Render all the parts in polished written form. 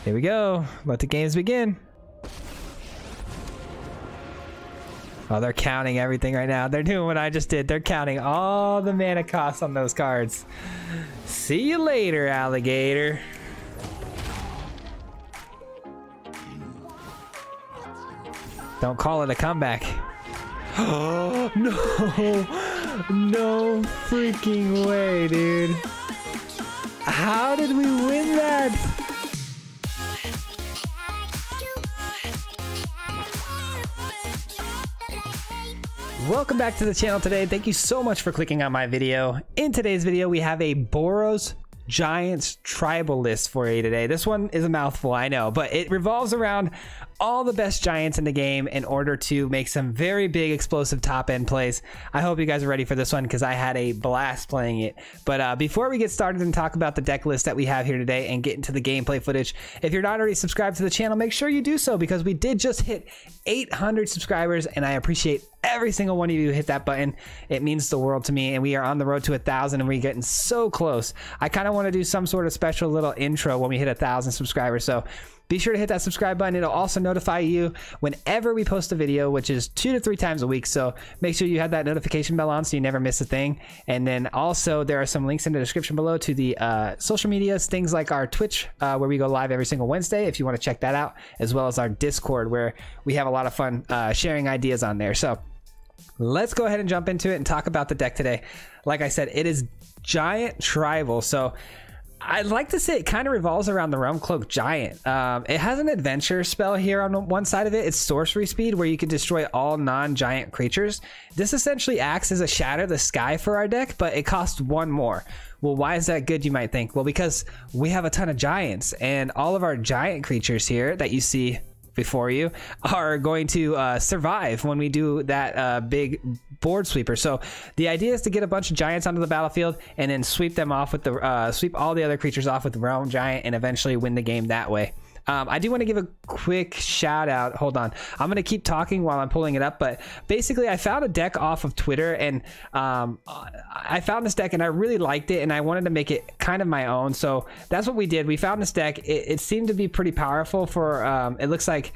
Here we go. Let the games begin. Oh, they're counting everything right now. They're doing what I just did. They're counting all the mana costs on those cards. See you later, alligator. Don't call it a comeback. Oh, no. No freaking way, dude. How did we win that? Welcome back to the channel today. Thank you so much for clicking on my video. In today's video, we have a Boros Giants tribal list for you today. This one is a mouthful, I know, but it revolves around all the best giants in the game in order to make some very big explosive top end plays. I hope you guys are ready for this one because I had a blast playing it. But before we get started and talk about the deck list that we have here today and get into the gameplay footage, if you're not already subscribed to the channel, make sure you do so because we did just hit 800 subscribers and I appreciate every single one of you who hit that button. It means the world to me, and we are on the road to 1,000 and we're getting so close. I kind of want to do some sort of special little intro when we hit 1,000 subscribers, so be sure to hit that subscribe button. It'll also notify you whenever we post a video, which is 2 to 3 times a week. So make sure you have that notification bell on so you never miss a thing. And then also there are some links in the description below to the social medias, things like our Twitch, where we go live every single Wednesday, if you want to check that out, as well as our Discord, where we have a lot of fun sharing ideas on there. So let's go ahead and jump into it and talk about the deck today. Like I said, it is Giant Tribal. So I'd like to say it kind of revolves around the Realm-Cloaked Giant. It has an adventure spell here on one side of it. It's sorcery speed, where you can destroy all non-giant creatures. This essentially acts as a Shatter the Sky for our deck, but it costs 1 more. Well, why is that good, you might think? Well, because we have a ton of giants, and all of our giant creatures here that you see before you are going to survive when we do that big board sweeper. So the idea is to get a bunch of giants onto the battlefield and then sweep them off with the sweep all the other creatures off with the Realm Giant and eventually win the game that way. I do want to give a quick shout out. Hold on. I'm going to keep talking while I'm pulling it up, but basically I found a deck off of Twitter, and I found this deck and I really liked it and I wanted to make it kind of my own. So that's what we did. We found this deck. It seemed to be pretty powerful for, it looks like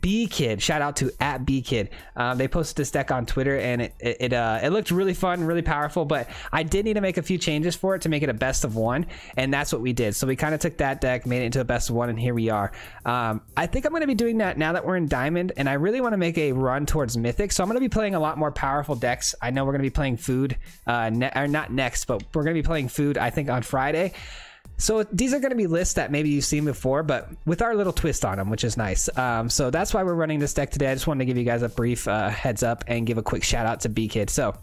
B-Kid. Shout out to @B-Kid. They posted this deck on Twitter and it looked really fun, really powerful, but I did need to make a few changes for it to make it a best of 1, and that's what we did. So we kind of took that deck, made it into a best of 1, and here we are. I think I'm going to be doing that now that we're in Diamond, and I really want to make a run towards Mythic, so I'm going to be playing a lot more powerful decks. I know we're going to be playing Food, or not next, but we're going to be playing Food, I think, on Friday. So these are going to be lists that maybe you've seen before, but with our little twist on them, which is nice. So that's why we're running this deck today. I just wanted to give you guys a brief heads up and give a quick shout out to B-Kid. So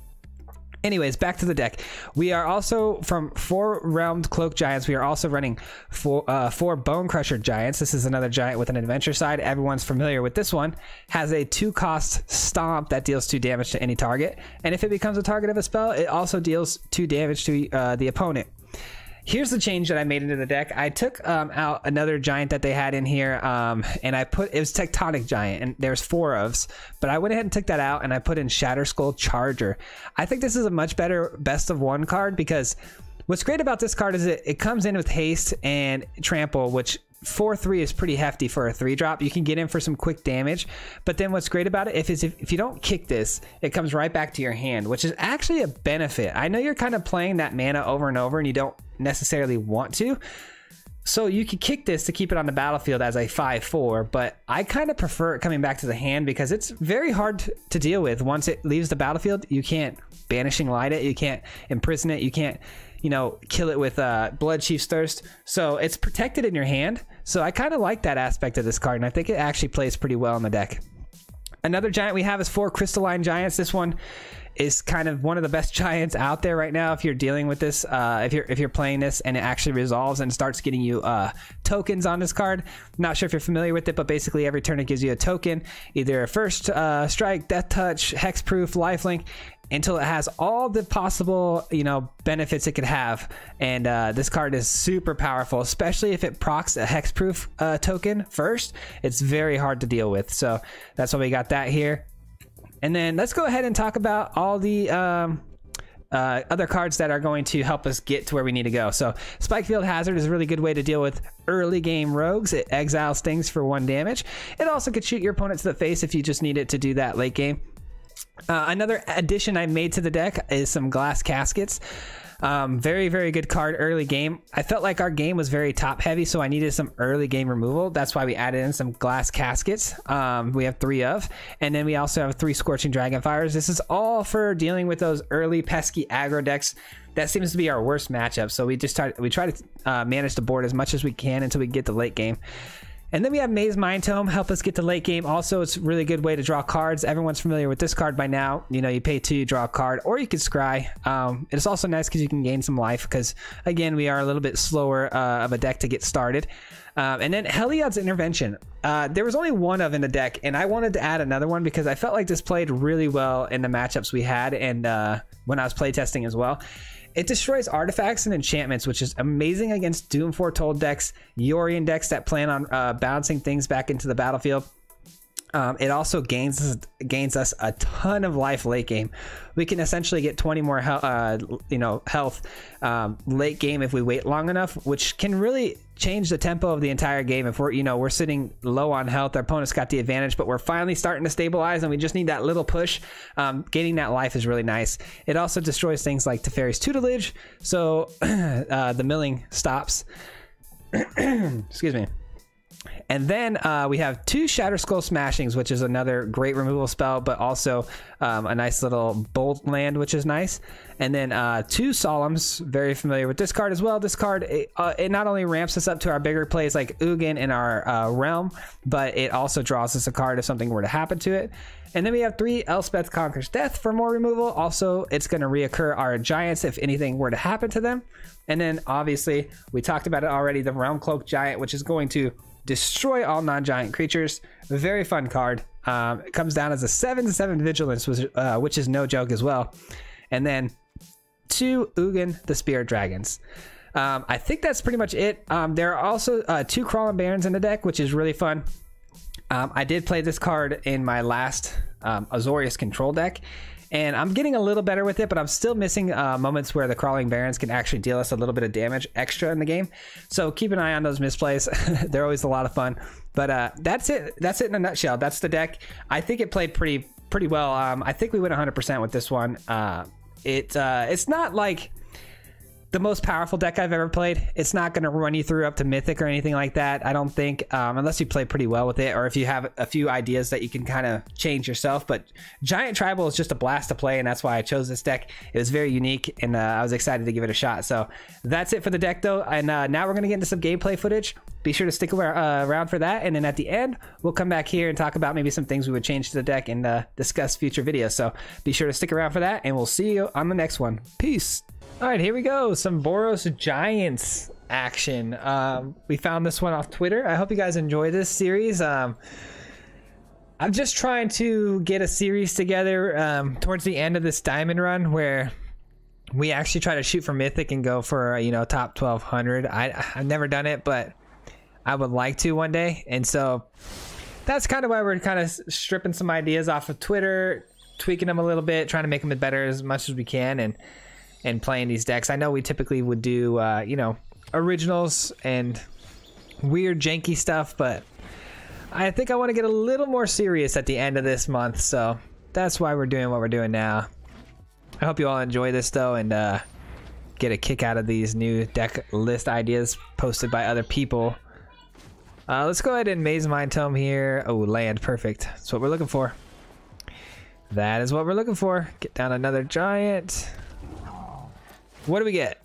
anyways, back to the deck. We are also, from 4 Realm-Cloaked Giants, we are also running 4 Bonecrusher Giants. This is another giant with an adventure side. Everyone's familiar with this one. Has a 2-cost stomp that deals 2 damage to any target. And if it becomes a target of a spell, it also deals 2 damage to the opponent. Here's the change that I made into the deck. I took out another giant that they had in here, and I put, it was Tectonic Giant, and there's 4 ofs, but I went ahead and took that out, and I put in Shatterskull Charger. I think this is a much better best of 1 card, because what's great about this card is it comes in with haste and trample, which 4/3 is pretty hefty for a 3-drop. You can get in for some quick damage, but then what's great about it if you don't kick this, it comes right back to your hand, which is actually a benefit. I know you're kind of playing that mana over and over and you don't necessarily want to, so you could kick this to keep it on the battlefield as a 5/4, but I kind of prefer it coming back to the hand because it's very hard to deal with. Once it leaves the battlefield, you can't Banishing Light it, you can't imprison it, you can't, you know, kill it with Blood Chief's Thirst. So it's protected in your hand. So I kind of like that aspect of this card, and I think it actually plays pretty well in the deck. Another giant we have is 4 Crystalline Giants. This one is kind of one of the best giants out there right now if you're dealing with this, if you're playing this and it actually resolves and starts getting you tokens on this card. Not sure if you're familiar with it, but basically every turn it gives you a token, either a first strike, death touch, hexproof, lifelink, until it has all the possible, you know, benefits it could have. And this card is super powerful, especially if it procs a hexproof token first. It's very hard to deal with, so that's why we got that here. And then let's go ahead and talk about all the other cards that are going to help us get to where we need to go. So Spikefield Hazard is a really good way to deal with early game rogues. It exiles things for 1 damage. It also could shoot your opponent to the face if you just need it to do that late game. Another addition I made to the deck is some Glass Caskets. Very, very good card early game. I felt like our game was very top heavy, so I needed some early game removal. That's why we added in some Glass Caskets. We have 3 of, and then we also have 3 Scorching Dragonfires. This is all for dealing with those early pesky aggro decks. That seems to be our worst matchup, so we try to manage the board as much as we can until we get to late game. And then we have Mazemind Tome, help us get to late game. Also, it's a really good way to draw cards. Everyone's familiar with this card by now. You know, you pay 2, you draw a card, or you could scry. It's also nice because you can gain some life because, again, we are a little bit slower of a deck to get started. And then Heliod's Intervention. There was only 1 of in the deck, and I wanted to add another one because I felt like this played really well in the matchups we had and when I was playtesting as well. It destroys artifacts and enchantments, which is amazing against Doom Foretold decks, Yorion decks that plan on bouncing things back into the battlefield. It also gains us a ton of life late game. We can essentially get 20 more health late game if we wait long enough, which can really change the tempo of the entire game. If we're sitting low on health, our opponent's got the advantage, but we're finally starting to stabilize and we just need that little push. Gaining that life is really nice. It also destroys things like Teferi's Tutelage, so the milling stops. Excuse me. And then we have 2 Shatterskull Smashings, which is another great removal spell, but also a nice little bolt land, which is nice. And then 2 Solemns, very familiar with this card as well. This card, it not only ramps us up to our bigger plays like Ugin in our realm, but it also draws us a card if something were to happen to it. And then we have 3 Elspeth Conquers Death for more removal. Also, it's going to reoccur our Giants if anything were to happen to them. And then, obviously, we talked about it already, the Realm-Cloaked Giant, which is going to destroy all non-giant creatures. Very fun card. It comes down as a 7/7 vigilance, which is no joke as well. And then 2 Ugin the Spirit Dragons. I think that's pretty much it. There are also 2 Crawling Barrens in the deck, which is really fun. I did play this card in my last Azorius control deck, and I'm getting a little better with it, but I'm still missing moments where the Crawling Barrens can actually deal us a little bit of damage extra in the game. So keep an eye on those misplays. They're always a lot of fun. But that's it. That's it in a nutshell. That's the deck. I think it played pretty well. I think we went 100% with this one. It's not like the most powerful deck I've ever played. It's not going to run you through up to Mythic or anything like that, I don't think, unless you play pretty well with it, or if you have a few ideas that you can kind of change yourself. But Giant Tribal is just a blast to play, and that's why I chose this deck. It was very unique, and I was excited to give it a shot. So that's it for the deck, though, and now we're going to get into some gameplay footage. Be sure to stick around for that, and then at the end, we'll come back here and talk about maybe some things we would change to the deck and discuss future videos. So be sure to stick around for that, and we'll see you on the next one. Peace. All right, here we go. Some Boros Giants action. We found this one off Twitter. I hope you guys enjoy this series. I'm just trying to get a series together towards the end of this diamond run where we actually try to shoot for Mythic and go for, top 1200. I've never done it, but I would like to one day. And so that's kind of why we're kind of stripping some ideas off of Twitter, tweaking them a little bit, trying to make them better as much as we can, and playing these decks. I know we typically would do, originals and weird janky stuff, but I think I want to get a little more serious at the end of this month, so that's why we're doing what we're doing now. I hope you all enjoy this, though, and get a kick out of these new deck list ideas posted by other people. Let's go ahead and Mazemind Tome here. Oh, land, perfect. That's what we're looking for. That is what we're looking for. Get down another giant. What do we get?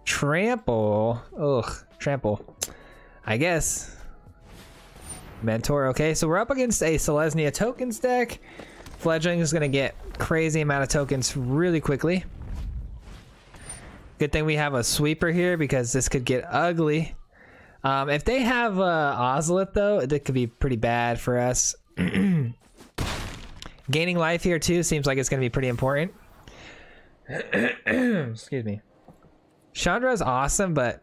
Trample. Ugh, trample. I guess. Mentor. Okay, so we're up against a Selesnya tokens deck. Fledgling is going to get crazy amount of tokens really quickly. Good thing we have a sweeper here because this could get ugly. If they have Ozolith, though, it could be pretty bad for us. Gaining life here, too, seems like it's going to be pretty important. Excuse me. Chandra is awesome, but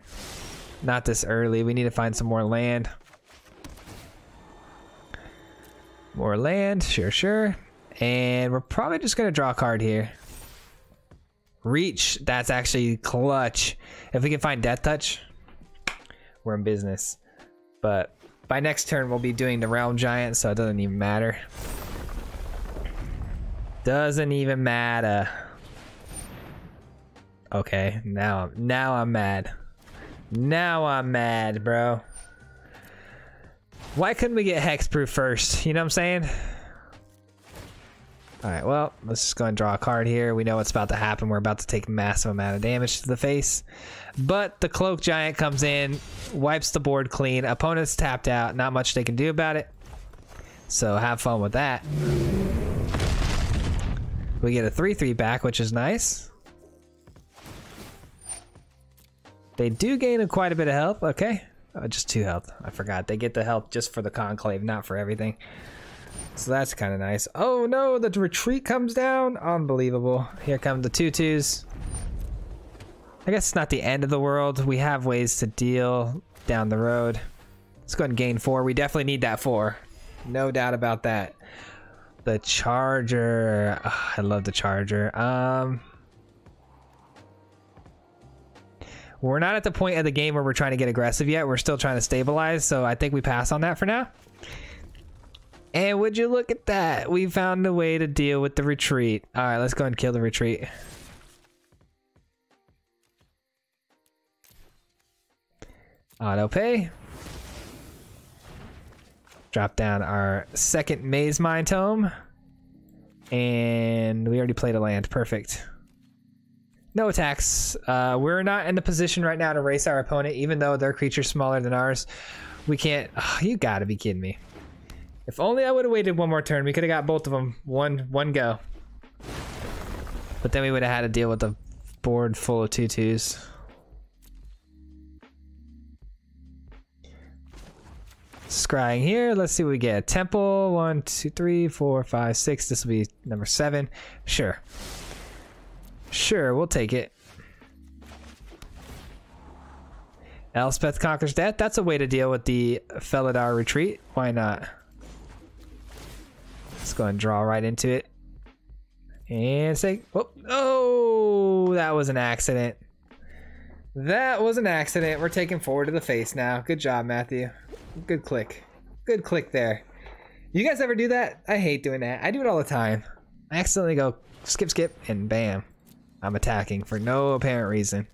not this early. We need to find some more land. More land, sure. And we're probably just going to draw a card here. Reach, that's actually clutch. If we can find Death Touch, we're in business. But by next turn, we'll be doing the Realm Giant, so it doesn't even matter. Doesn't even matter. Okay, now I'm mad. Now I'm mad, bro. Why couldn't we get Hexproof first? You know what I'm saying? Alright, well, let's just go and draw a card here. We know what's about to happen. We're about to take massive amount of damage to the face. But the Cloaked Giant comes in, wipes the board clean. Opponent's tapped out. Not much they can do about it. So have fun with that. We get a 3/3 back, which is nice. They do gain quite a bit of health. Okay. Just 2 health. I forgot. They get the health just for the Conclave, not for everything. So that's kind of nice. Oh no, the retreat comes down. Unbelievable. Here come the 2/2s. I guess it's not the end of the world. We have ways to deal down the road. Let's go ahead and gain 4. We definitely need that 4. No doubt about that. The Charger. Oh, I love the Charger. We're not at the point of the game where we're trying to get aggressive yet. We're still trying to stabilize, so I think we pass on that for now. And would you look at that? We found a way to deal with the retreat. All right, let's go and kill the retreat. Auto pay. Drop down our second Mazemind Tome. And we already played a land. Perfect. No attacks. We're not in the position right now to race our opponent, even though their creature's smaller than ours. We can't. Oh, you gotta be kidding me. If only I would have waited one more turn. We could have got both of them one go. But then we would have had to deal with a board full of 2/2s. Scrying here. Let's see what we get. Temple. 1, 2, 3, 4, 5, 6. This will be number 7. Sure. Sure, we'll take it. Elspeth conquers death. That's a way to deal with the Felidar retreat. Why not? Let's go and draw right into it. And say, oh, oh, that was an accident. That was an accident. We're taking forward to the face now. Good job, Matthew. Good click. Good click there. You guys ever do that? I hate doing that. I do it all the time. I accidentally go skip, and bam. I'm attacking for no apparent reason.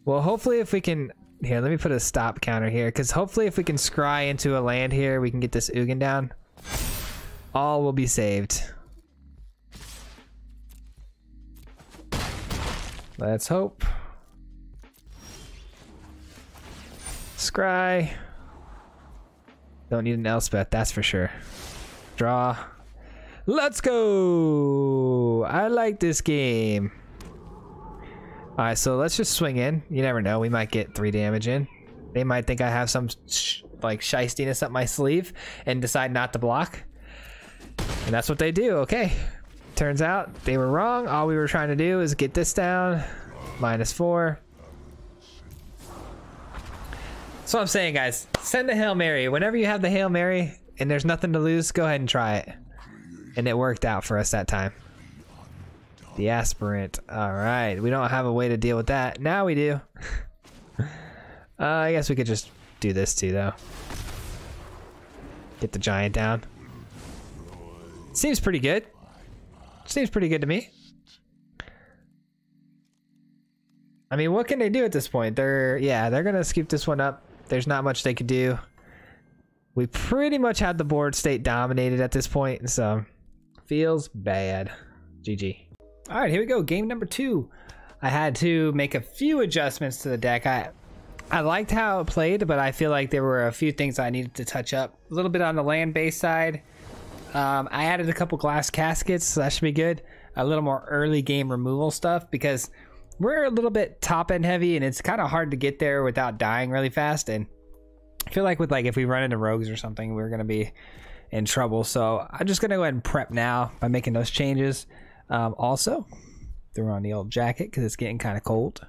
Well, hopefully if we can... Here, let me put a stop counter here, because hopefully if we can scry into a land here, we can get this Ugin down. All will be saved. Let's hope. Scry. Don't need an Elspeth, that's for sure. Draw. Let's go! I like this game. Alright, so let's just swing in. You never know, we might get 3 damage in. They might think I have some like shystiness up my sleeve and decide not to block. And that's what they do, okay. Turns out they were wrong. All we were trying to do is get this down. -4. That's what I'm saying, guys. Send the Hail Mary. Whenever you have the Hail Mary and there's nothing to lose, go ahead and try it. And it worked out for us that time. The Aspirant. Alright, we don't have a way to deal with that. Now we do. I guess we could just do this too, though. Get the Giant down. Seems pretty good. Seems pretty good to me. I mean, what can they do at this point? They're gonna scoop this one up. There's not much they could do. We pretty much had the board state dominated at this point, so feels bad. GG. All right, here we go. Game number 2. I had to make a few adjustments to the deck. I liked how it played, but I feel like there were a few things I needed to touch up. A little bit on the land-based side. I added a couple Glass Caskets, so that should be good. A little more early game removal stuff, because we're a little bit top-end heavy, and it's kind of hard to get there without dying really fast. And I feel like if we run into rogues or something, we're going to be in trouble. So I'm just going to go ahead and prep now by making those changes. Also, threw on the old jacket because it's getting kind of cold.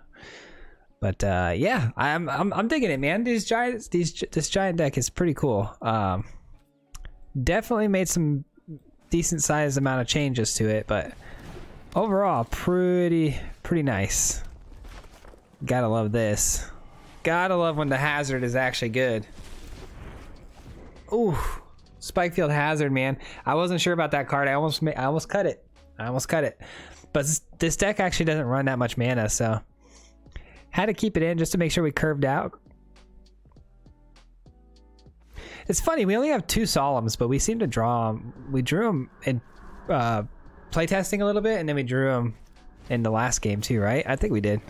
But yeah, I'm digging it, man. This giant deck is pretty cool. Definitely made some decent sized amount of changes to it, but overall, pretty nice. Gotta love this. Gotta love when the hazard is actually good. Ooh, Spikefield Hazard, man. I wasn't sure about that card. I almost cut it. But this deck actually doesn't run that much mana, so had to keep it in just to make sure we curved out. It's funny, we only have 2 Solemns, but we seem to draw them. We drew them in playtesting a little bit, and then we drew them in the last game too, right? I think we did.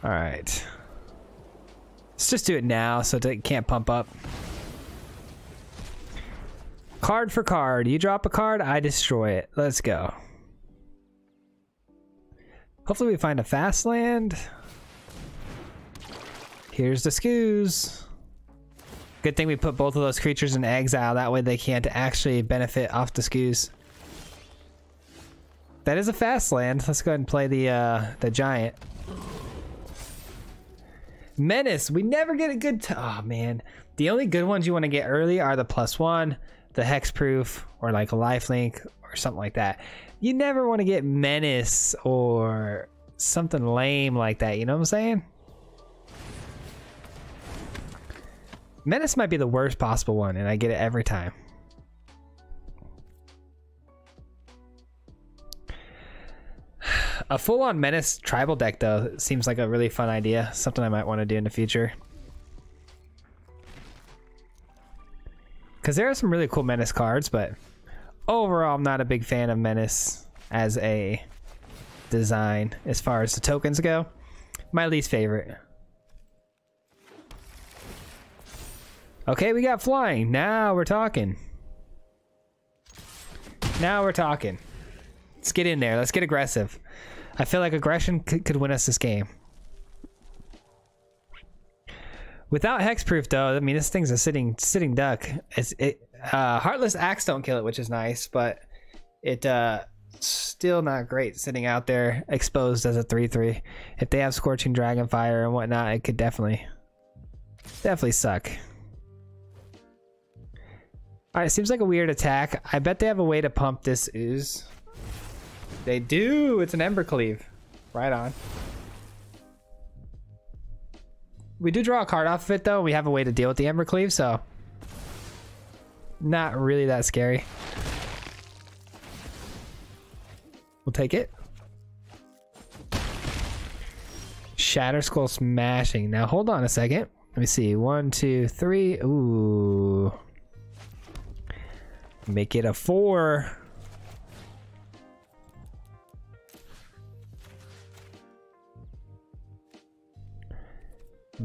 All right. Let's just do it now so it can't pump up. Card for card. You drop a card, I destroy it. Let's go. Hopefully we find a fast land. Here's the Scoos. Good thing we put both of those creatures in exile. That way they can't actually benefit off the Scoos. That is a fast land. Let's go ahead and play the Giant. Menace. We never get a good... oh, man. The only good ones you want to get early are the +1, the Hexproof, or like a Lifelink, or something like that. You never want to get Menace or something lame like that. You know what I'm saying? Menace might be the worst possible one, and I get it every time. A full-on Menace tribal deck, though, seems like a really fun idea. Something I might want to do in the future. Because there are some really cool Menace cards, but overall, I'm not a big fan of Menace as a design as far as the tokens go. My least favorite. Okay, we got flying. Now we're talking. Now we're talking. Let's get in there. Let's get aggressive. I feel like aggression could win us this game. Without Hexproof, though, I mean, this thing's a sitting duck. Heartless Axe don't kill it, which is nice, but it still not great sitting out there exposed as a 3/3. If they have Scorching Dragonfire and whatnot, it could definitely suck. Alright, seems like a weird attack. I bet they have a way to pump this ooze. They do! It's an Embercleave. Right on. We do draw a card off of it, though. We have a way to deal with the Embercleave, so... not really that scary. We'll take it. Shatterskull Smashing. Now, hold on a second. Let me see. 1, 2, 3. Ooh. Make it a 4.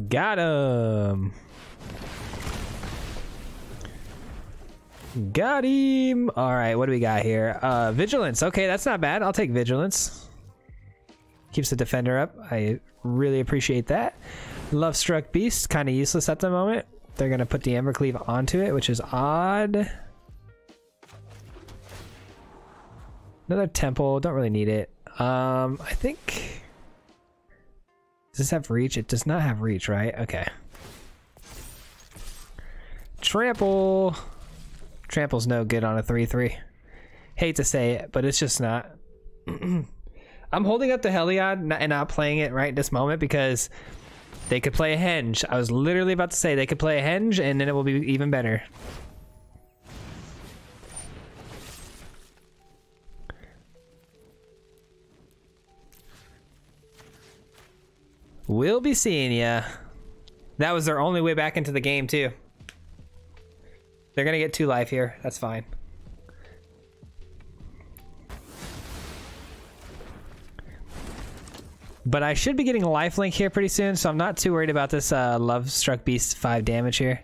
Got him. Got him. All right, what do we got here? Vigilance. Okay, that's not bad. I'll take Vigilance. Keeps the defender up. I really appreciate that. Love Struck Beast. Kind of useless at the moment. They're going to put the Embercleave onto it, which is odd. Another Temple. Don't really need it. I think... does this have reach? It does not have reach, right? Okay. Trample. Trample's no good on a 3/3. Hate to say it, but it's just not. I'm holding up the Heliod and not playing it right this moment because they could play a Henge. I was literally about to say they could play a Henge and then it will be even better. We'll be seeing ya. That was their only way back into the game, too. They're gonna get 2 life here. That's fine. But I should be getting a lifelink here pretty soon, so I'm not too worried about this Love Struck Beast 5 damage here.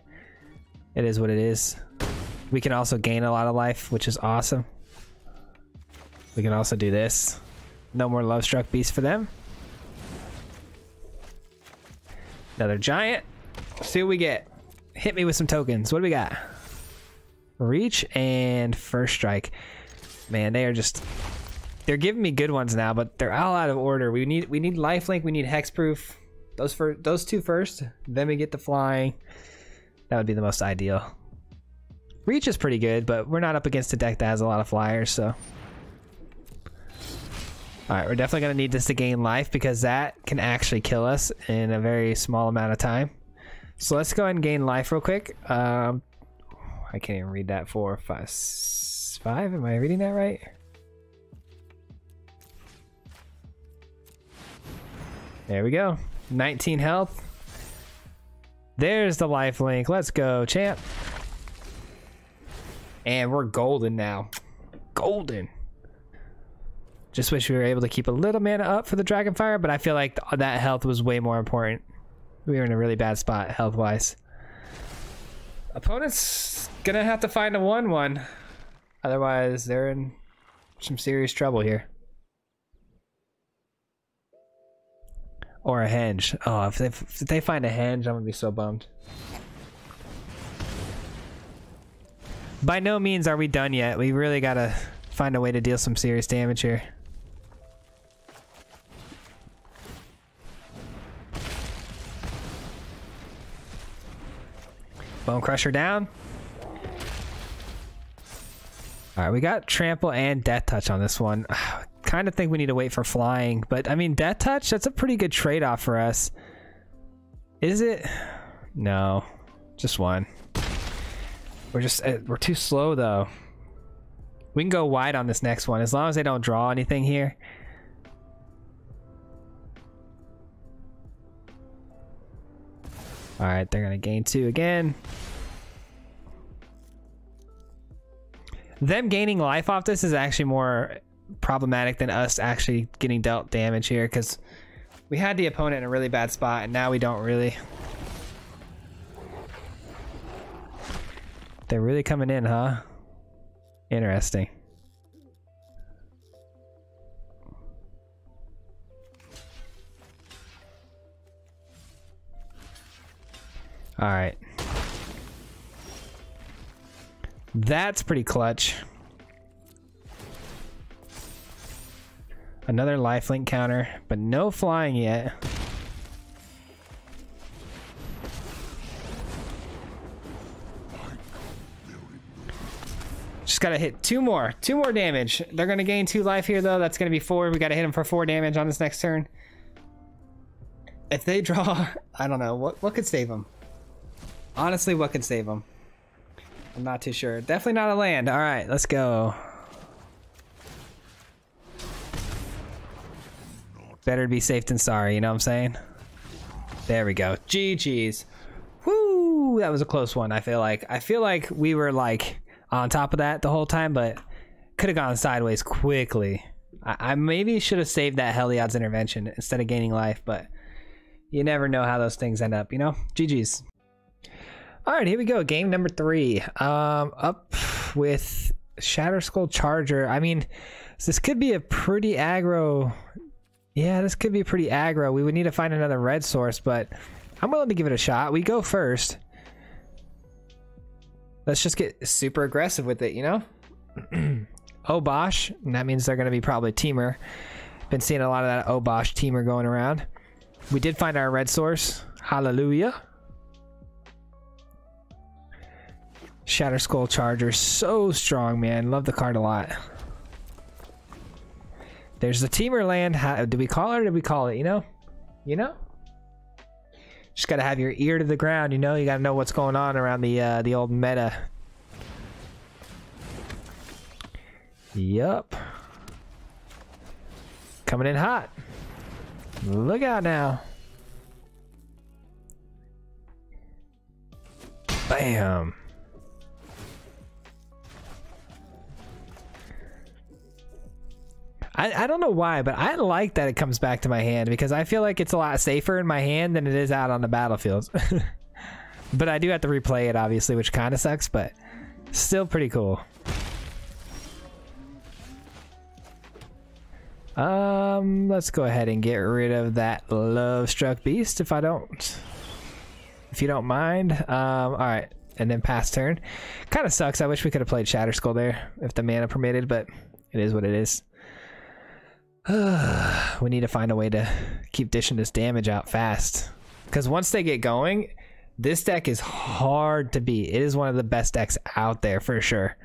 It is what it is. We can also gain a lot of life, which is awesome. We can also do this. No more Love Struck Beast for them. Another Giant. See what we get. Hit me with some tokens. What do we got? Reach and First Strike. Man, they are just... they're giving me good ones now, but they're all out of order. We need lifelink. We need hexproof. Those 2 first. Then we get the flying. That would be the most ideal. Reach is pretty good, but we're not up against a deck that has a lot of flyers, so. Alright, we're definitely going to need this to gain life because that can actually kill us in a very small amount of time. So let's go ahead and gain life real quick. I can't even read that. 4, 5, 5. Am I reading that right? There we go. 19 health. There's the life link. Let's go, champ. And we're golden now. Golden. Just wish we were able to keep a little mana up for the Dragonfire, but I feel like that health was way more important. We were in a really bad spot health-wise. Opponent's gonna have to find a 1/1. Otherwise, they're in some serious trouble here. Or a henge. Oh, if they find a henge, I'm gonna be so bummed. By no means are we done yet. We really gotta find a way to deal some serious damage here. Bonecrusher down. Alright, we got Trample and Death Touch on this one. Kind of think we need to wait for flying, but I mean, Death Touch, that's a pretty good trade-off for us. Is it? No, just one. We're too slow though. We can go wide on this next one as long as they don't draw anything here. All right, they're gonna gain 2 again. Them gaining life off this is actually more problematic than us actually getting dealt damage here, because we had the opponent in a really bad spot and now we don't really. They're really coming in, huh? Interesting. All right. That's pretty clutch. Another lifelink counter, but no flying yet. Just gotta hit 2 more damage. They're gonna gain 2 life here though. That's gonna be 4. We gotta hit them for 4 damage on this next turn. If they draw, I don't know, what could save them? Honestly, what could save them? I'm not too sure. Definitely not a land. All right, let's go. Better to be safe than sorry, you know what I'm saying? There we go. GG's. Woo! That was a close one, I feel like. I feel like we were like on top of that the whole time, but could have gone sideways quickly. I maybe should have saved that Heliod's intervention instead of gaining life, but you never know how those things end up, you know? GG's. All right, here we go. Game number 3. Up with Shatterskull Charger. I mean, this could be a pretty aggro. Yeah, this could be pretty aggro. We would need to find another red source, but I'm willing to give it a shot. We go first. Let's just get super aggressive with it, you know? Obosh, and that means they're going to be probably Teamer. Been seeing a lot of that Obosh Teamer going around. We did find our red source. Hallelujah. Shatterskull Charger, so strong, man. Love the card a lot. There's the Teamer land. Did we call it or did we call it? You know? You know? Just gotta have your ear to the ground, you know? You gotta know what's going on around the old meta. Yup. Coming in hot. Look out now. Bam. I don't know why, but I like that it comes back to my hand because I feel like it's a lot safer in my hand than it is out on the battlefield. But I do have to replay it, obviously, which kind of sucks, but still pretty cool. Let's go ahead and get rid of that Love Struck Beast if you don't mind. All right, and then pass turn. Kind of sucks. I wish we could have played Shatterskull there if the mana permitted, but it is what it is. We need to find a way to keep dishing this damage out fast, because once they get going, This deck is hard to beat. It is one of the best decks out there for sure.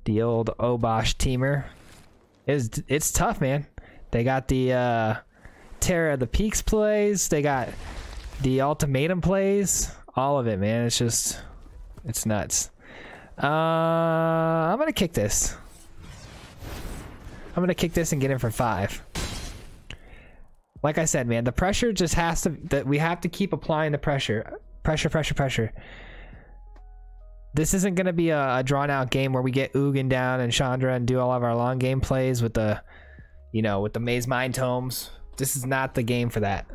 The old Obosh teamer. It's tough, man. They got the Terror of the Peaks plays. They got the Ultimatum plays. All of it, man. It's just, it's nuts. I'm gonna kick this. I'm gonna kick this and get in for 5. Like I said, man, the pressure just has to, that we have to keep applying the pressure. Pressure. This isn't gonna be a drawn out game where we get Ugin down and Chandra and do all of our long game plays with the, you know, with the Mazemind Tomes. This is not the game for that.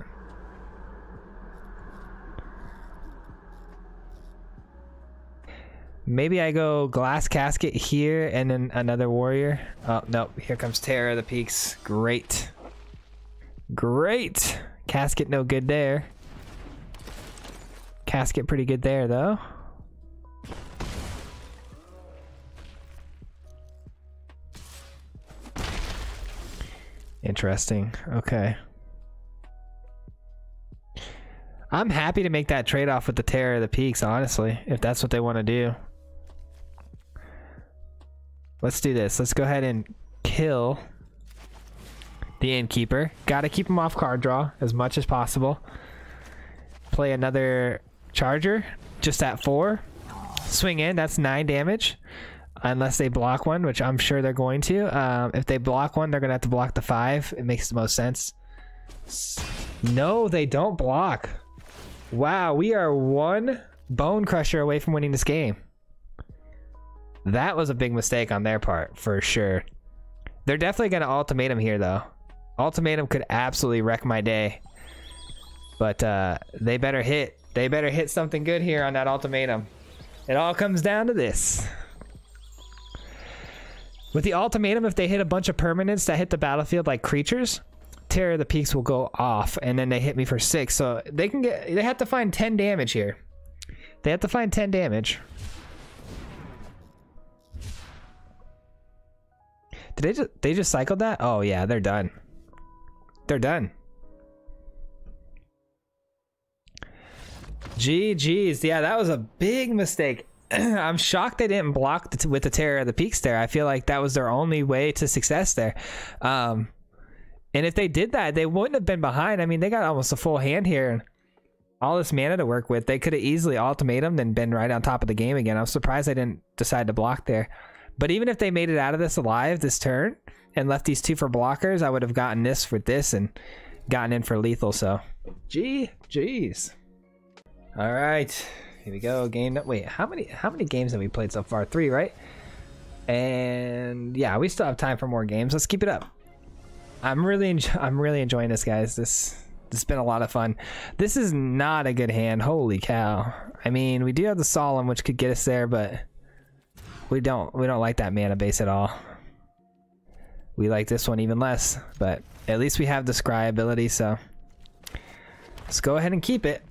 Maybe I go Glass Casket here and then another warrior. Oh, no, here comes Terror of the Peaks. Great. Great. Casket no good there. Casket pretty good there, though. Interesting. Okay. I'm happy to make that trade-off with the Terror of the Peaks, honestly, if that's what they want to do. Let's do this. Let's go ahead and kill the Innkeeper. Got to keep him off card draw as much as possible. Play another Charger, just at 4. Swing in, that's 9 damage. Unless they block one, which I'm sure they're going to. If they block one, they're going to have to block the 5. It makes the most sense. No, they don't block. Wow, we are 1 Bonecrusher away from winning this game. That was a big mistake on their part, for sure. They're definitely going to ultimatum here, though. Ultimatum could absolutely wreck my day. But they better hit. They better hit something good here on that ultimatum. It all comes down to this. With the ultimatum, if they hit a bunch of permanents that hit the battlefield like creatures, Terror of the Peaks will go off, and then they hit me for 6. So they can get. They have to find 10 damage here. They have to find 10 damage. Did they just cycled that? Oh yeah, they're done. They're done. GG's. Yeah, that was a big mistake. I'm shocked they didn't block with the Terror of the Peaks there. I feel like that was their only way to success there. And if they did that, they wouldn't have been behind. I mean, they got almost a full hand here. All this mana to work with. They could have easily ultimatumed and been right on top of the game again. I'm surprised they didn't decide to block there. But even if they made it out of this alive this turn and left these 2 for blockers, I would have gotten this for this and gotten in for lethal. So, GG's. All right, here we go. Game. Wait, how many games have we played so far? 3, right? And yeah, we still have time for more games. Let's keep it up. I'm really enjoying this, guys. This has been a lot of fun. This is not a good hand. Holy cow! I mean, we do have the Solemn, which could get us there, but we don't like that mana base at all. We like this one even less, but at least we have the Scry ability, so let's go ahead and keep it.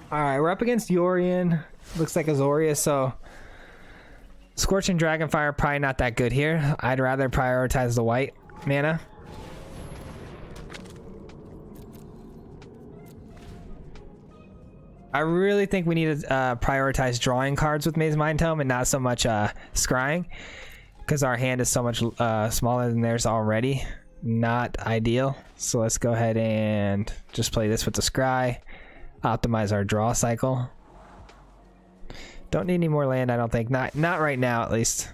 Alright, we're up against Yorion. Looks like Azoria, so Scorching Dragonfire probably not that good here. I'd rather prioritize the white mana. I really think we need to prioritize drawing cards with Mazemind Tome and not so much scrying, because our hand is so much smaller than theirs already. Not ideal. So let's go ahead and just play this with the scry. Optimize our draw cycle. Don't need any more land, I don't think. Not right now, at least.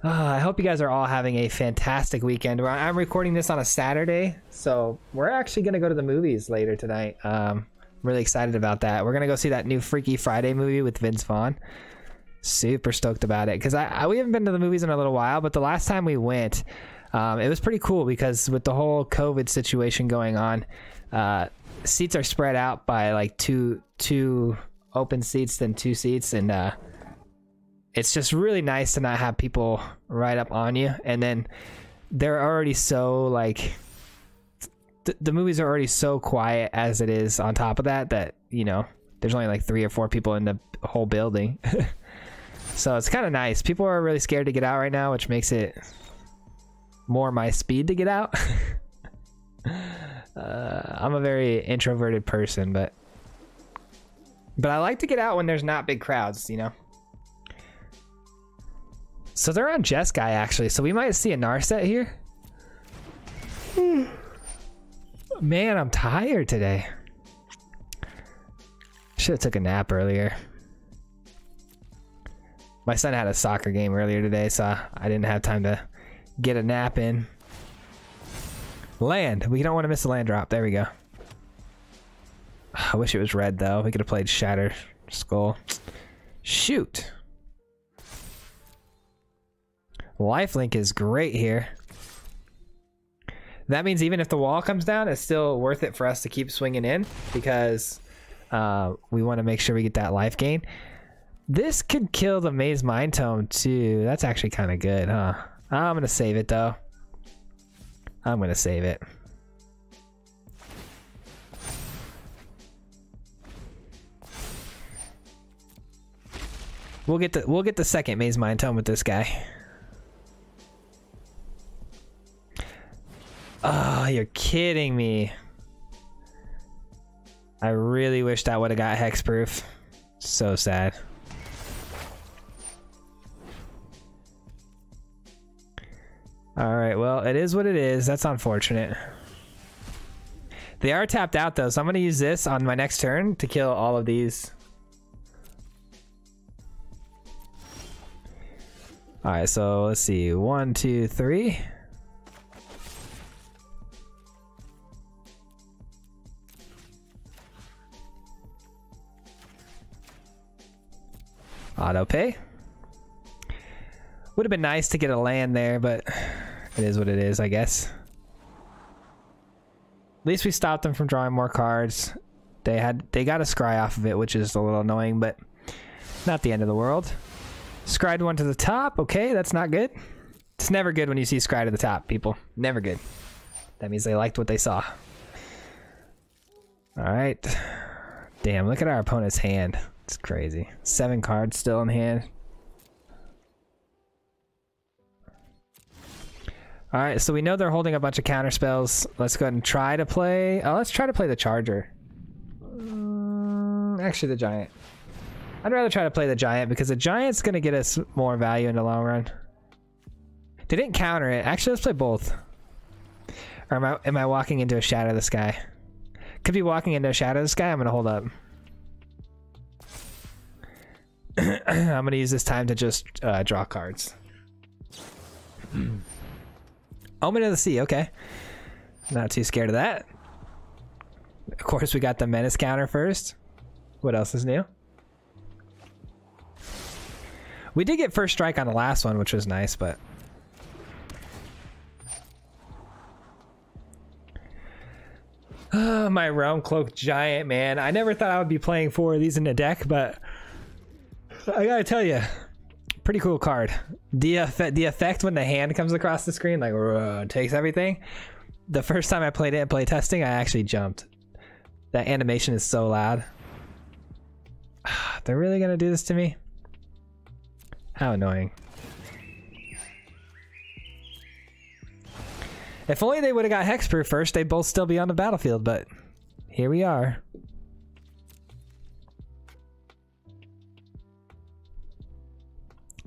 I hope you guys are all having a fantastic weekend. I'm recording this on a Saturday, so we're actually going to go to the movies later tonight. Really excited about that. We're going to go see that new Freaky Friday movie with Vince Vaughn. Super stoked about it, because we haven't been to the movies in a little while, but the last time we went, it was pretty cool, because with the whole COVID situation going on, seats are spread out by like two open seats, then 2 seats, and it's just really nice to not have people right up on you. And then they're already so like the movies are already so quiet as it is on top of that, you know, there's only like 3 or 4 people in the whole building. So it's kind of nice. People are really scared to get out right now, which makes it more my speed to get out. I'm a very introverted person, but I like to get out when there's not big crowds, you know. So they're on Jeskai actually, so we might see a Narset here. Man, I'm tired today. Should have took a nap earlier. My son had a soccer game earlier today, so I didn't have time to get a nap in. Land. We don't want to miss the land drop. There we go. I wish it was red though. We could have played Shatterskull. Shoot. Lifelink is great here. That means even if the wall comes down, it's still worth it for us to keep swinging in because we want to make sure we get that life gain. This could kill the Mazemind Tome too. That's actually kind of good, huh? I'm gonna save it though. I'm gonna save it. We'll get the second Mazemind Tome with this guy. Oh, you're kidding me. I really wish that would have got hexproof. So sad. Alright, well, it is what it is. That's unfortunate. They are tapped out though, so I'm going to use this on my next turn to kill all of these. Alright, so let's see. 1, 2, 3. Auto pay. Would have been nice to get a land there, but it is what it is, I guess. At least we stopped them from drawing more cards. They got a scry off of it, which is a little annoying, but not the end of the world. Scryed one to the top. Okay, that's not good. It's never good when you see scry to the top, people. Never good. That means they liked what they saw. All right. Damn, look at our opponent's hand. It's crazy. 7 cards still in hand. All right, so we know they're holding a bunch of counter spells. Let's go ahead and try to play. Oh, let's try to play the Charger. Actually, the Giant. I'd rather try to play the Giant because the Giant's gonna get us more value in the long run. They didn't counter it. Actually, let's play both. Or am I walking into a Shadow of the Sky? Could be walking into a Shadow of the Sky. I'm gonna hold up. I'm gonna use this time to just draw cards. Omen of the Sea, okay. Not too scared of that. Of course, we got the Menace counter first. What else is new? We did get first strike on the last one, which was nice, but... Oh, my Realm-Cloaked Giant, man. I never thought I would be playing 4 of these in a deck, but... I gotta tell you, pretty cool card. The effect when the hand comes across the screen, like, takes everything. The first time I played it in playtesting, I actually jumped. That animation is so loud. They're really gonna do this to me? How annoying. If only they would have got hexproof first, they'd both still be on the battlefield, but here we are.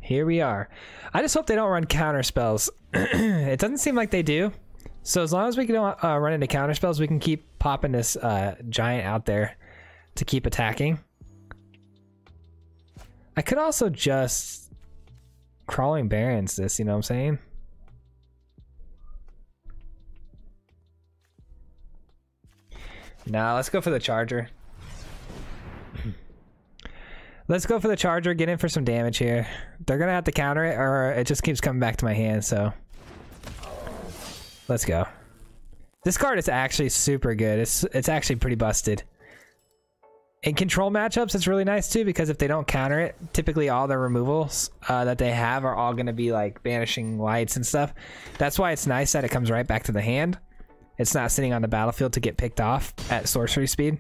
Here we are. I just hope they don't run counter spells. It doesn't seem like they do. So as long as we don't run into counter spells, we can keep popping this Giant out there to keep attacking. I could also just Crawling Barrens this, you know what I'm saying? Nah, let's go for the Charger. Let's go for the Charger, get in for some damage here. They're gonna have to counter it, or it just keeps coming back to my hand, so... Let's go. This card is actually super good. It's actually pretty busted. In control matchups, it's really nice too, because if they don't counter it, typically all the removals that they have are all gonna be like banishing lights and stuff. That's why it's nice that it comes right back to the hand. It's not sitting on the battlefield to get picked off at sorcery speed.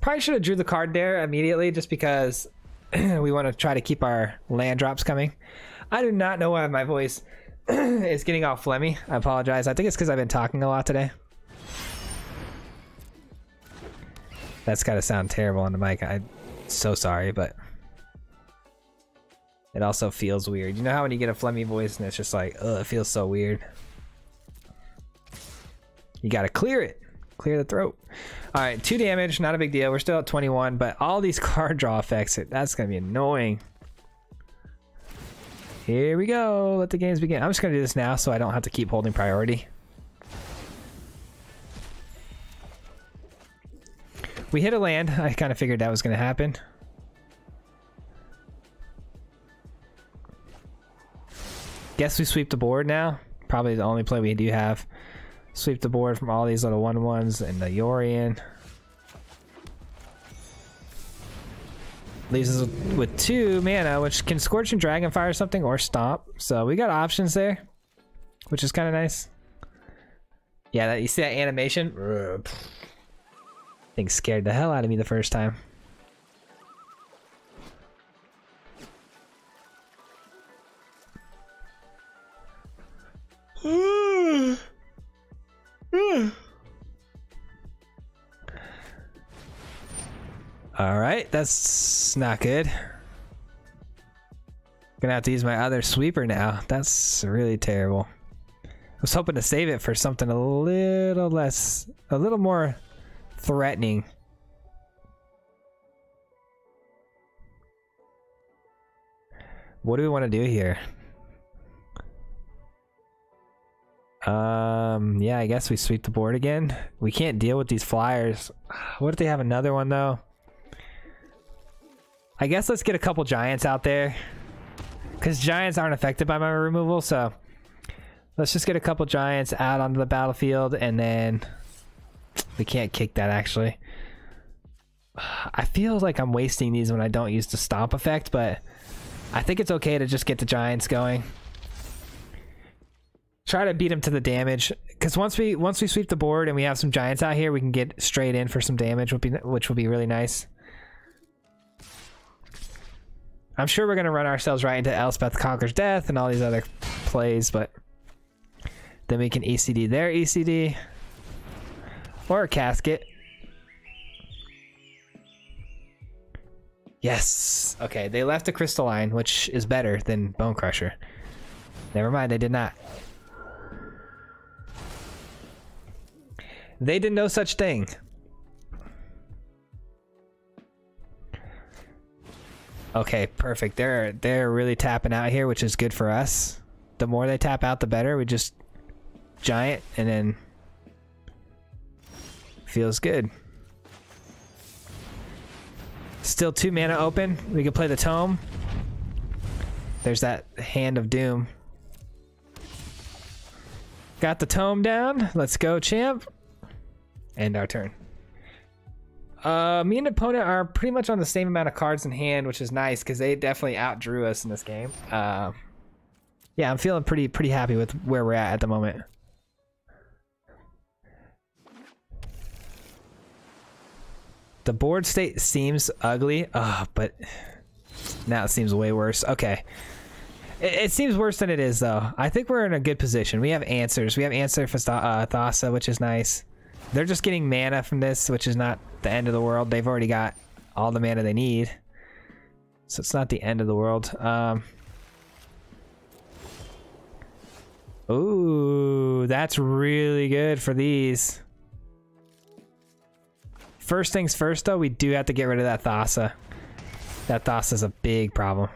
Probably should have drew the card there immediately, just because we want to try to keep our land drops coming. I do not know why my voice is getting all phlegmy. I apologize. I think it's because I've been talking a lot today. That's got to sound terrible on the mic. I'm so sorry, but it also feels weird. You know how when you get a phlegmy voice and it's just like, ugh, it feels so weird. You got to clear it. Clear the throat. All right, 2 damage, not a big deal. We're still at 21, but all these card draw effects, that's going to be annoying. Here we go. Let the games begin. I'm just going to do this now so I don't have to keep holding priority. We hit a land. I kind of figured that was going to happen. Guess we sweep the board now. Probably the only play we do have. Sweep the board from all these little 1/1s and the Yorion. Leaves us with 2 mana, which can Scorching Dragonfire something or Stomp. So we got options there, which is kind of nice. Yeah, that, you see that animation? Thing scared the hell out of me the first time. All right, that's not good. Gonna have to use my other sweeper now. That's really terrible. I was hoping to save it for something a little less, a little more threatening. What do we want to do here? Yeah, I guess we sweep the board again. We can't deal with these flyers. What if they have another one though? I guess let's get a couple giants out there, because giants aren't affected by my removal, so let's just get a couple giants out onto the battlefield, and then we can't kick that actually. I feel like I'm wasting these when I don't use the stomp effect, but I think it's okay to just get the giants going. Try to beat them to the damage, because once we sweep the board and we have some giants out here, we can get straight in for some damage, which will be really nice. I'm sure we're gonna run ourselves right into Elspeth Conquers Death and all these other plays, but then we can ECD their ECD or a casket. Yes. Okay, they left a Crystalline, which is better than Bonecrusher. Never mind, they did not. They did no such thing. Okay, perfect. They're really tapping out here, which is good for us. The more they tap out, the better. We just giant and then feels good. Still 2 mana open. We can play the Tome. There's that Hand of Doom. Got the Tome down. Let's go, champ. End our turn. Me and opponent are pretty much on the same amount of cards in hand, which is nice because they definitely outdrew us in this game. Yeah, I'm feeling pretty happy with where we're at the moment. The board state seems ugly, but now it seems way worse. Okay. It seems worse than it is, though. I think we're in a good position. We have answers. We have answer for Thassa, which is nice. They're just getting mana from this, which is not the end of the world. They've already got all the mana they need. So it's not the end of the world. Ooh, that's really good for these. First things first, though, we do have to get rid of that Thassa. That Thassa's a big problem.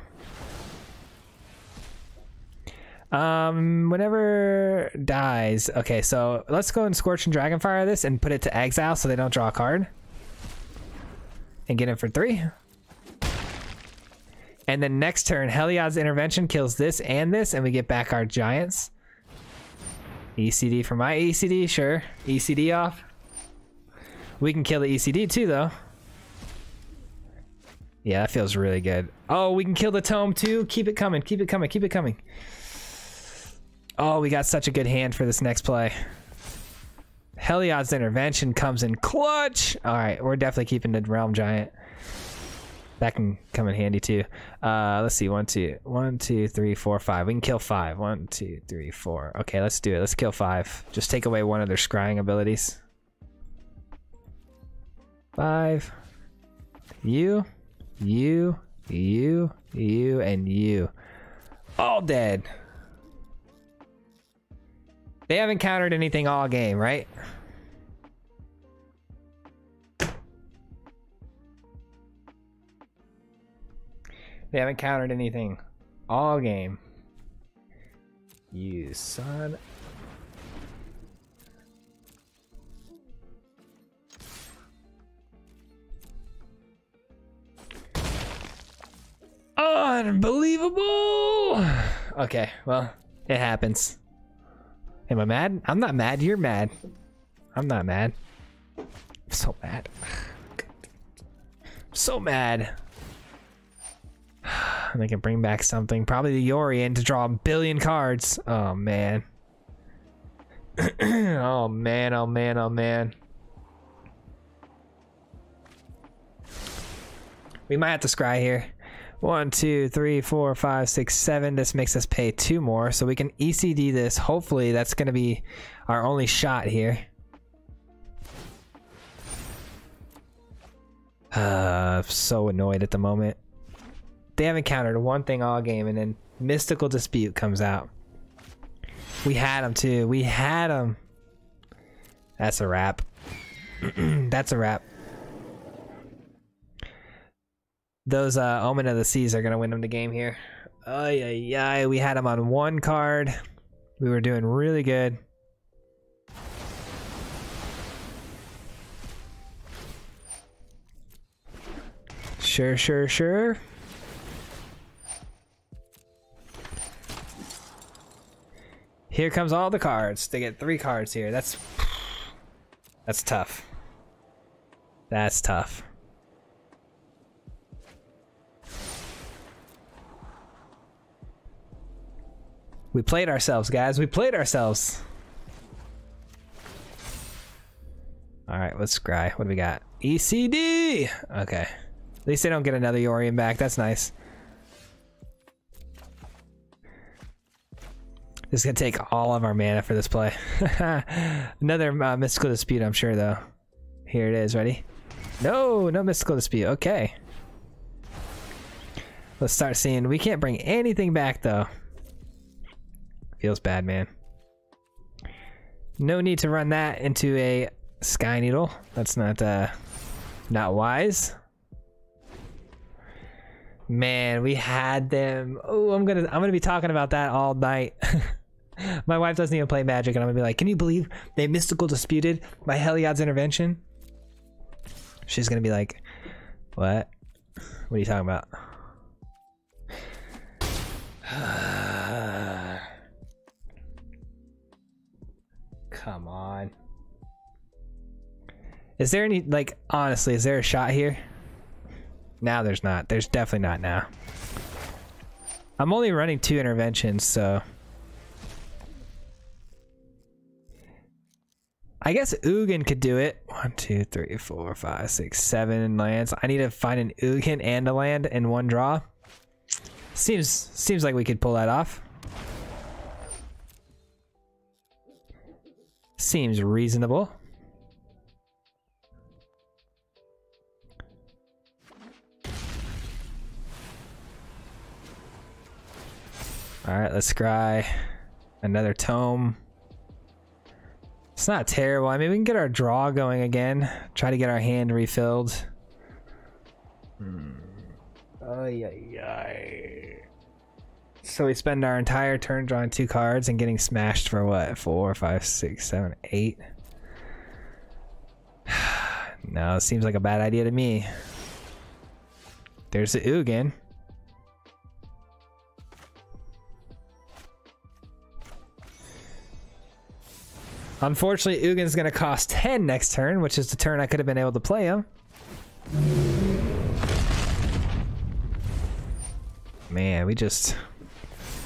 Whenever dies. Okay, so let's go and Scorching Dragonfire this and put it to exile so they don't draw a card. And get him for 3. And then next turn, Heliod's Intervention kills this, and we get back our giants. ECD for my ECD, sure. ECD off. We can kill the ECD too, though. Yeah, that feels really good. Oh, we can kill the Tome too. Keep it coming, keep it coming, keep it coming. Oh, we got such a good hand for this next play. Heliod's Intervention comes in clutch. All right, we're definitely keeping the Realm Giant. That can come in handy too. Let's see. 1, 2, 3, 4, 5. We can kill 5. 1, 2, 3, 4. Okay, let's do it. Let's kill 5. Just take away one of their scrying abilities. 5. You, and you. All dead. They haven't countered anything all game, right? They haven't countered anything all game. You son. Unbelievable. Okay, well, it happens. Am I mad? I'm not mad. You're mad. I'm not mad. I'm so mad. So mad. And they can bring back something. Probably the Yorian to draw a billion cards. Oh, man. Oh, man. Oh, man. Oh, man. We might have to scry here. 1, 2, 3, 4, 5, 6, 7. This makes us pay 2 more. So we can ECD this. Hopefully, that's going to be our only shot here. I'm so annoyed at the moment. They haven't countered one thing all game, and then Mystical Dispute comes out. We had him too. We had him. That's a wrap. That's a wrap. Those Omen of the Seas are gonna win them the game here. Oh yeah, we had him on 1 card. We were doing really good. Sure. Here comes all the cards. They get 3 cards here. That's tough. That's tough. We played ourselves, guys. We played ourselves. All right, let's scry. What do we got? ECD. Okay. At least they don't get another Yorian back. That's nice. This is gonna take all of our mana for this play. Another Mystical Dispute, I'm sure, though. Here it is. Ready? No Mystical Dispute. Okay. Let's start seeing. We can't bring anything back, though. Feels bad, man. No need to run that into a Sky Needle. That's not wise. Man, we had them. Oh, I'm gonna be talking about that all night. My wife doesn't even play Magic, and I'm gonna be like, can you believe they Mystical Disputed my Heliod's Intervention? She's gonna be like, what? What are you talking about? Come on. Is there any, like, honestly, is there a shot here? Now there's not. There's definitely not now. I'm only running 2 interventions, so I guess Ugin could do it. 1, 2, 3, 4, 5, 6, 7 lands. I need to find an Ugin and a land in 1 draw. Seems like we could pull that off. Seems reasonable. All right, let's scry another tome. It's not terrible. I mean, we can get our draw going again. Try to get our hand refilled. So we spend our entire turn drawing 2 cards and getting smashed for what? 4, 5, 6, 7, 8. No, it seems like a bad idea to me. There's the Ugin. Unfortunately, Ugin's going to cost 10 next turn, which is the turn I could have been able to play him. Man,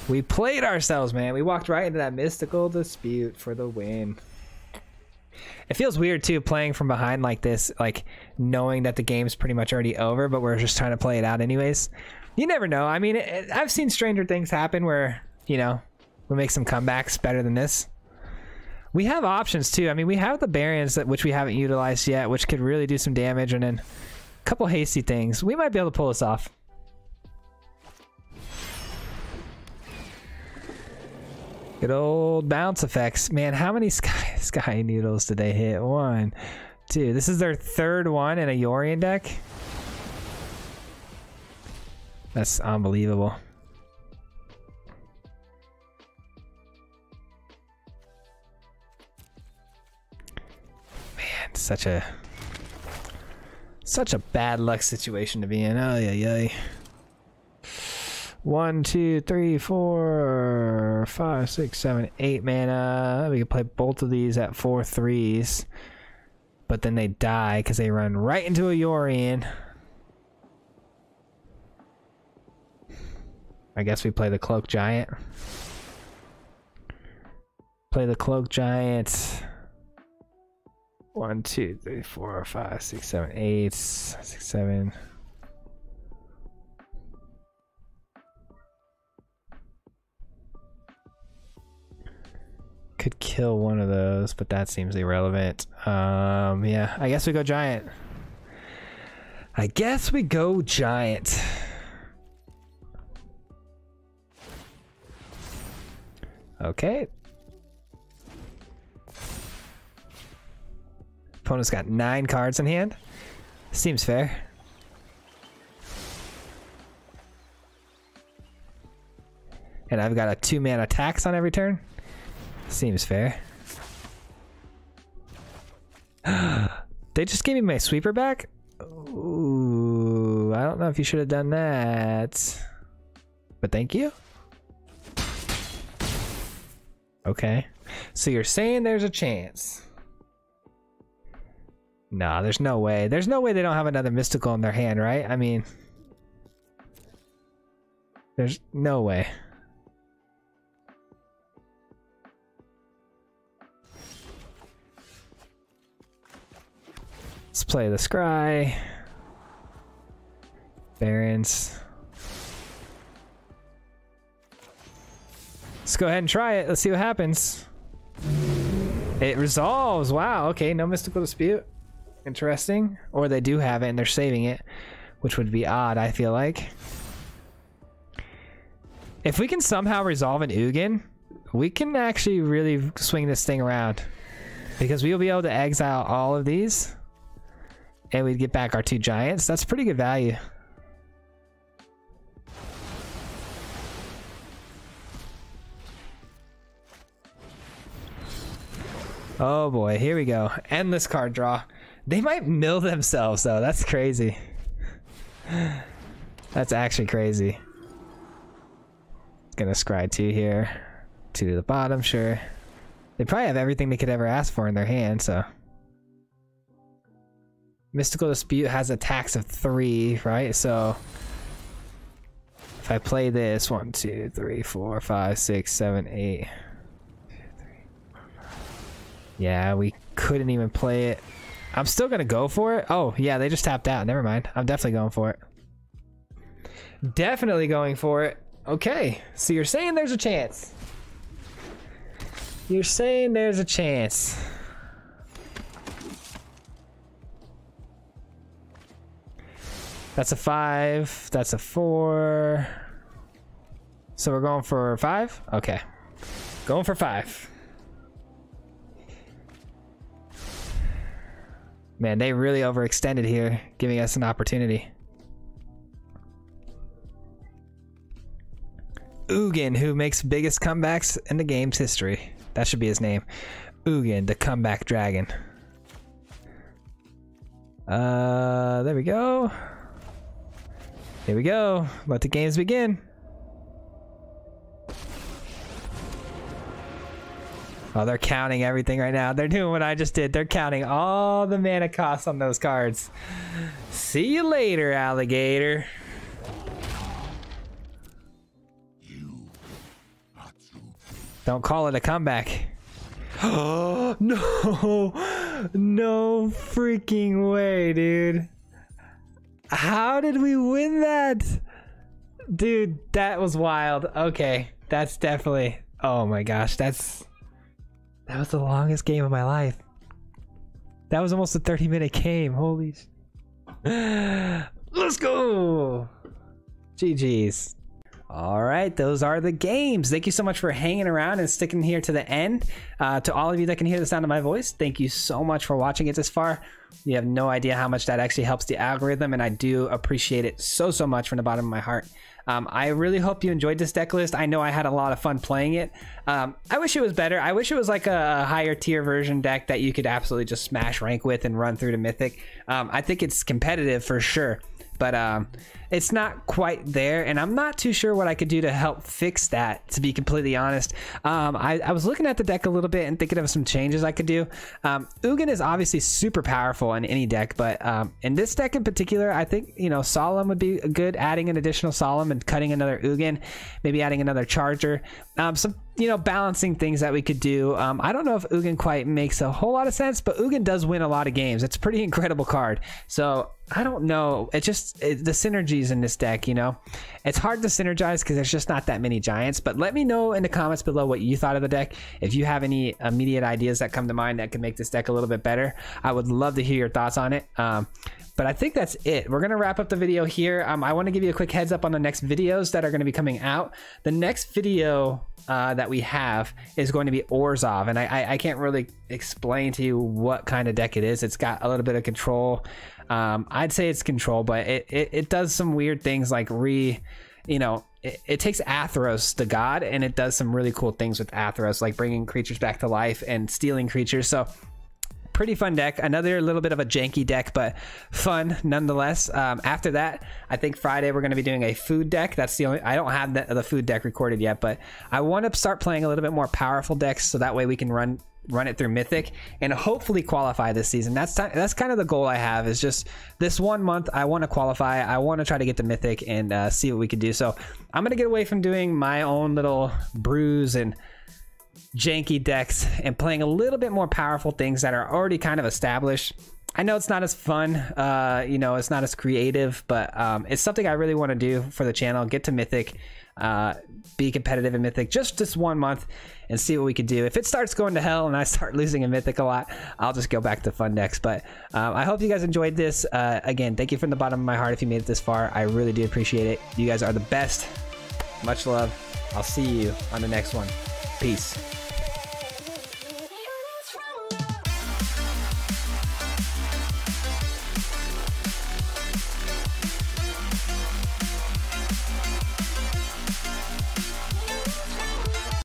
we played ourselves, man. We walked right into that Mystical Dispute for the win. It feels weird too playing from behind like this, like knowing that the game's pretty much already over, but we're just trying to play it out anyways. You never know. I mean, I've seen stranger things happen where, you know, we make some comebacks better than this. We have options too. I mean, we have the Barrens, which we haven't utilized yet, which could really do some damage, and then a couple hasty things. We might be able to pull this off. Good old bounce effects. Man, how many sky needles did they hit? 1, 2. This is their third one in a Yorion deck. That's unbelievable. Man, such a bad luck situation to be in. Oh yeah, yeah. 1, 2, 3, 4, 5, 6, 7, 8 mana. We can play both of these at 4 3s, but then they die because they run right into a Yorion. I guess we play the Cloaked Giant. Play the Cloaked Giant. 1, 2, 3, 4, 5, 6, 7, 8, 6, 7. Could kill one of those, but that seems irrelevant. Yeah, I guess we go Giant. I guess we go Giant. Okay. Opponent's got 9 cards in hand. Seems fair. And I've got a 2-mana tax on every turn. Seems fair. They just gave me my sweeper back? Ooh, I don't know if you should have done that. But thank you. Okay. So you're saying there's a chance. Nah, there's no way. There's no way they don't have another mystical in their hand, right? I mean, there's no way. Let's play the Scry. Barrens. Let's go ahead and try it. Let's see what happens. It resolves. Wow. Okay. No mystical dispute. Interesting. Or they do have it and they're saving it, which would be odd, I feel like. If we can somehow resolve an Ugin, we can actually really swing this thing around, because we'll be able to exile all of these and we'd get back our 2 giants. That's pretty good value. Oh boy, here we go. Endless card draw. They might mill themselves though. That's crazy. That's actually crazy. Gonna scry 2 here. 2 to the bottom, sure. They probably have everything they could ever ask for in their hand, so. Mystical Dispute has a tax of 3, right? So if I play this, 1, 2, 3, 4, 5, 6, 7, 8. Yeah, we couldn't even play it. I'm still gonna go for it. Oh yeah, they just tapped out. Never mind. I'm definitely going for it. Definitely going for it. Okay, so you're saying there's a chance. You're saying there's a chance. That's a 5. That's a 4. So we're going for 5? Okay. Going for 5. Man, they really overextended here, giving us an opportunity. Ugin, who makes biggest comebacks in the game's history. That should be his name. Ugin, the comeback dragon. There we go. Here we go. Let the games begin. Oh, they're counting everything right now. They're doing what I just did. They're counting all the mana costs on those cards. See you later, alligator. Don't call it a comeback. Oh, no. No freaking way, dude. How did we win that? Dude, that was wild. Okay, that's definitely... Oh my gosh, that was the longest game of my life. That was almost a 30-minute game. Holy... Let's go! GG's. All right, those are the games. Thank you so much for hanging around and sticking here to the end. To all of you that can hear the sound of my voice, thank you so much for watching it this far. You have no idea how much that actually helps the algorithm, and I do appreciate it so much from the bottom of my heart. I really hope you enjoyed this deck list. I know I had a lot of fun playing it. I wish it was better. I wish it was like a higher tier version deck that you could absolutely just smash rank with and run through to Mythic. I think it's competitive for sure, but it's not quite there, and I'm not too sure what I could do to help fix that, to be completely honest. I was looking at the deck a little bit and thinking of some changes I could do. Ugin is obviously super powerful in any deck, but in this deck in particular, I think, you know, Solemn would be good, adding an additional Solemn and cutting another Ugin, maybe adding another Charger. Some, you know, balancing things that we could do. I don't know if Ugin quite makes a whole lot of sense, but Ugin does win a lot of games. It's a pretty incredible card. So I don't know. The synergies in this deck, you know, it's hard to synergize because there's just not that many giants. But let me know in the comments below what you thought of the deck. If you have any immediate ideas that come to mind that can make this deck a little bit better, I would love to hear your thoughts on it. But I think that's it. We're going to wrap up the video here. I want to give you a quick heads up on the next videos that are going to be coming out. The next video that we have is going to be Orzhov, and I can't really explain to you what kind of deck it is. It's got a little bit of control. I'd say it's control, but it does some weird things like it takes Athros, the god, and it does some really cool things with Athros, like bringing creatures back to life and stealing creatures. So pretty fun deck. Another little bit of a janky deck, but fun nonetheless. After that, I think Friday we're going to be doing a food deck. That's the only... I don't have the food deck recorded yet, but I want to start playing a little bit more powerful decks so that way we can run it through Mythic and hopefully qualify this season. That's kind of the goal I have, is just this 1 month I want to qualify. I want to try to get to Mythic and see what we can do. So I'm going to get away from doing my own little brews and janky decks and playing a little bit more powerful things that are already kind of established. I know it's not as fun, you know, it's not as creative, but it's something I really want to do for the channel. Get to Mythic, be competitive in Mythic just this 1 month and see what we could do. If it starts going to hell and I start losing in Mythic a lot, I'll just go back to fun decks. But I hope you guys enjoyed this. Again, thank you from the bottom of my heart if you made it this far. I really do appreciate it. You guys are the best. Much love. I'll see you on the next one. Peace.